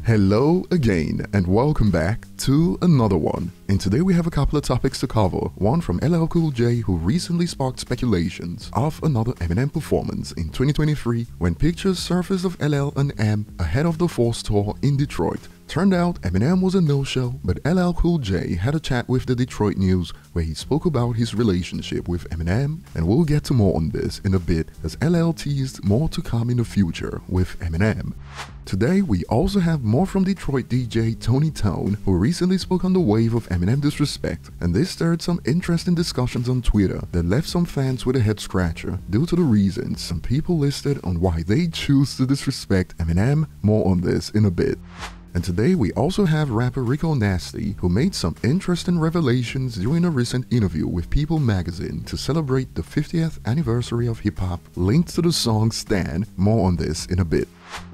Hello again and welcome back to another one. And today we have a couple of topics to cover. One from LL Cool J, who recently sparked speculations of another Eminem performance in 2023 when pictures surfaced of LL and M ahead of the Force tour in Detroit. Turned out Eminem was a no-show, but LL Cool J had a chat with the Detroit News where he spoke about his relationship with Eminem, and we'll get to more on this in a bit as LL teased more to come in the future with Eminem. Today we also have more from Detroit DJ Tony Tone, who recently spoke on the wave of Eminem disrespect, and this stirred some interesting discussions on Twitter that left some fans with a head scratcher due to the reasons some people listed on why they choose to disrespect Eminem. More on this in a bit. And today we also have rapper Rico, who made some interesting revelations during a recent interview with People magazine to celebrate the 50th anniversary of hip-hop, linked to the song Stan. More on this in a bit.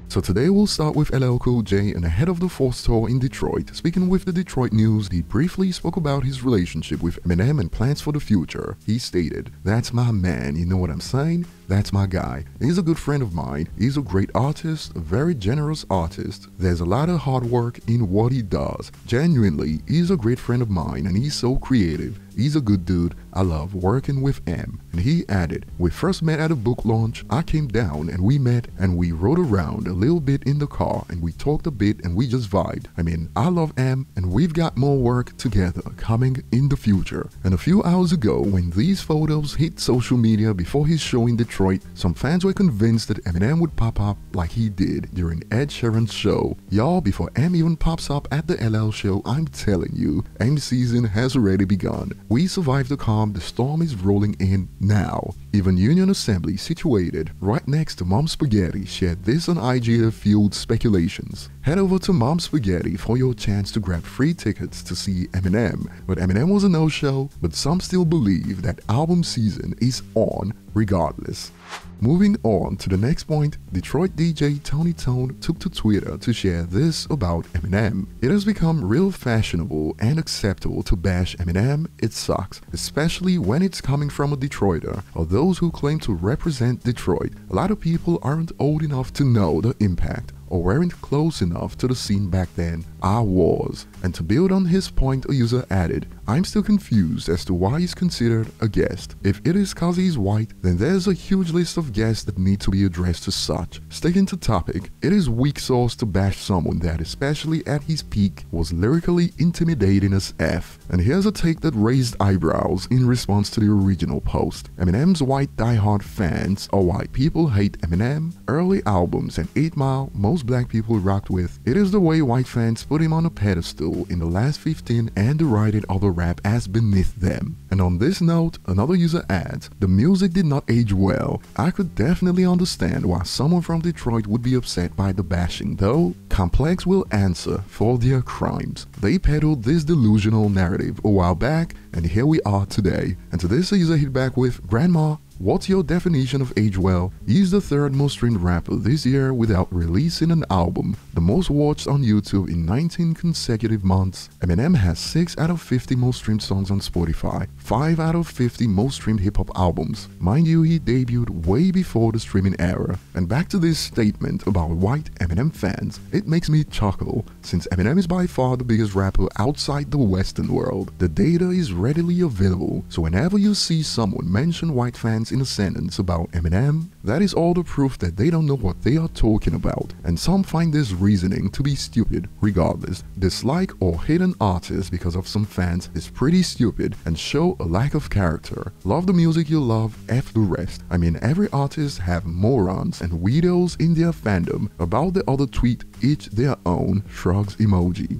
So today we'll start with LL Cool J, and ahead of the Force tour in Detroit. Speaking with the Detroit News, he briefly spoke about his relationship with Eminem and plans for the future. He stated, "That's my man, you know what I'm saying? That's my guy. He's a good friend of mine. He's a great artist, a very generous artist. There's a lot of hard work in what he does. Genuinely, he's a great friend of mine and he's so creative. He's a good dude. I love working with him." And he added, "We first met at a book launch. I came down and we met and we rode around a little bit in the car and we talked a bit and we just vibed. I mean, I love him and we've got more work together coming in the future." And a few hours ago, when these photos hit social media before his show in Detroit, some fans were convinced that Eminem would pop up like he did during Ed Sheeran's show. Y'all, before M even pops up at the LL show, I'm telling you, M season has already begun. We survived the calm, the storm is rolling in now. Even Union Assembly, situated right next to Mom Spaghetti, shared this on IG that fueled speculations. Head over to Mom Spaghetti for your chance to grab free tickets to see Eminem. But Eminem was a no-show, but some still believe that album season is on regardless. Moving on to the next point, Detroit DJ Tony Tone took to Twitter to share this about Eminem. "It has become real fashionable and acceptable to bash Eminem. It sucks, especially when it's coming from a Detroiter or those who claim to represent Detroit. A lot of people aren't old enough to know the impact or weren't close enough to the scene back then. I was." And to build on his point, a user added, "I'm still confused as to why he's considered a guest. If it is cause he's white, then there's a huge list of guests that need to be addressed as such." Sticking to topic, it is weak sauce to bash someone that, especially at his peak, was lyrically intimidating as F. And here's a take that raised eyebrows in response to the original post. "Eminem's white diehard fans are why people hate Eminem. Early albums and 8 Mile, most black people rocked with. It is the way white fans put him on a pedestal in the last 15 and derided other rap as beneath them." And on this note, another user adds, "The music did not age well. I could definitely understand why someone from Detroit would be upset by the bashing, though Complex will answer for their crimes. They peddled this delusional narrative a while back, and here we are today." And to this, a user hit back with, "Grandma, what's your definition of age well? He's the 3rd most streamed rapper this year without releasing an album, the most watched on YouTube in 19 consecutive months. Eminem has 6 out of 50 most streamed songs on Spotify, 5 out of 50 most streamed hip-hop albums. Mind you, he debuted way before the streaming era." And back to this statement about white Eminem fans, it makes me chuckle, since Eminem is by far the biggest rapper outside the Western world. The data is readily available, so whenever you see someone mention white fans in a sentence about Eminem, that is all the proof that they don't know what they are talking about. And some find this reasoning to be stupid regardless. Dislike or hate an artist because of some fans is pretty stupid and show a lack of character. Love the music you love, F the rest. I mean, every artist have morons and weirdos in their fandom. About the other tweet, each their own, shrugs emoji."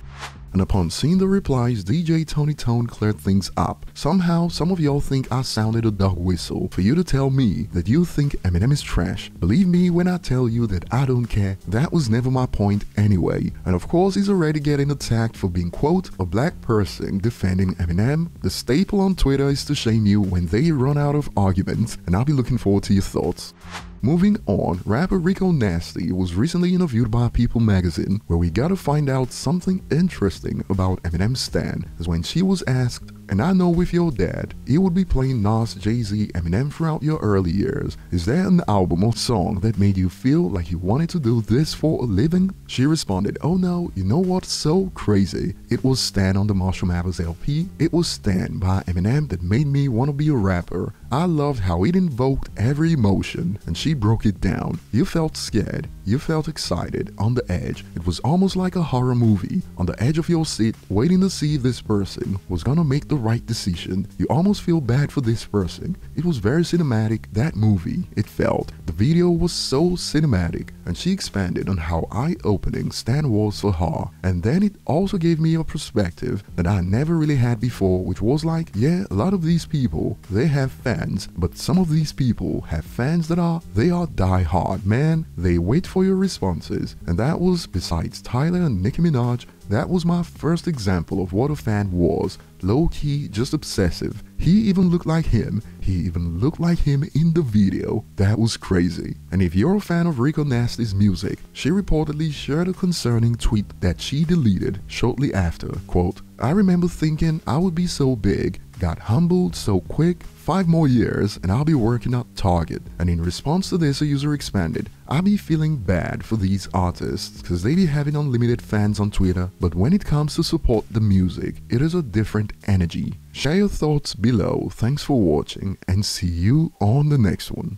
And upon seeing the replies, DJ Tony Tone cleared things up. "Somehow, some of y'all think I sounded a dog whistle for you to tell me that you think Eminem is trash. Believe me when I tell you that I don't care. That was never my point anyway." And of course, he's already getting attacked for being, quote, "a black person defending Eminem." The staple on Twitter is to shame you when they run out of arguments, and I'll be looking forward to your thoughts. Moving on, rapper Rico was recently interviewed by People magazine, where we got to find out something interesting about Eminem's stan, as when she was asked, And I know with your dad, he would be playing Nas, Jay-Z, Eminem throughout your early years. Is there an album or song that made you feel like you wanted to do this for a living? She responded, oh no, you know what's so crazy? It was Stan on the Marshall Mathers LP. It was Stan by Eminem that made me want to be a rapper. I loved how it invoked every emotion, and she broke it down. You felt scared, you felt excited, on the edge. It was almost like a horror movie, on the edge of your seat, waiting to see if this person was gonna make the right decision. You almost feel bad for this person. It was very cinematic, that movie, it felt. The video was so cinematic, and she expanded on how eye-opening Stan was for her. And then it also gave me a perspective that I never really had before, which was like, yeah, a lot of these people, they have fans, but some of these people have fans that they are die-hard, man. They wait for your responses. And that was, besides Tyler and Nicki Minaj, that was my first example of what a fan was. Low-key, just obsessive. He even looked like him. He even looked like him in the video. That was crazy. And if you're a fan of Rico Nasty's music, she reportedly shared a concerning tweet that she deleted shortly after. Quote, I remember thinking I would be so big, got humbled so quick, 5 more years and I'll be working at Target. And in response to this, a user expanded, I be feeling bad for these artists because they be having unlimited fans on Twitter, but when it comes to support the music, it is a different energy. Share your thoughts below. Thanks for watching and see you on the next one.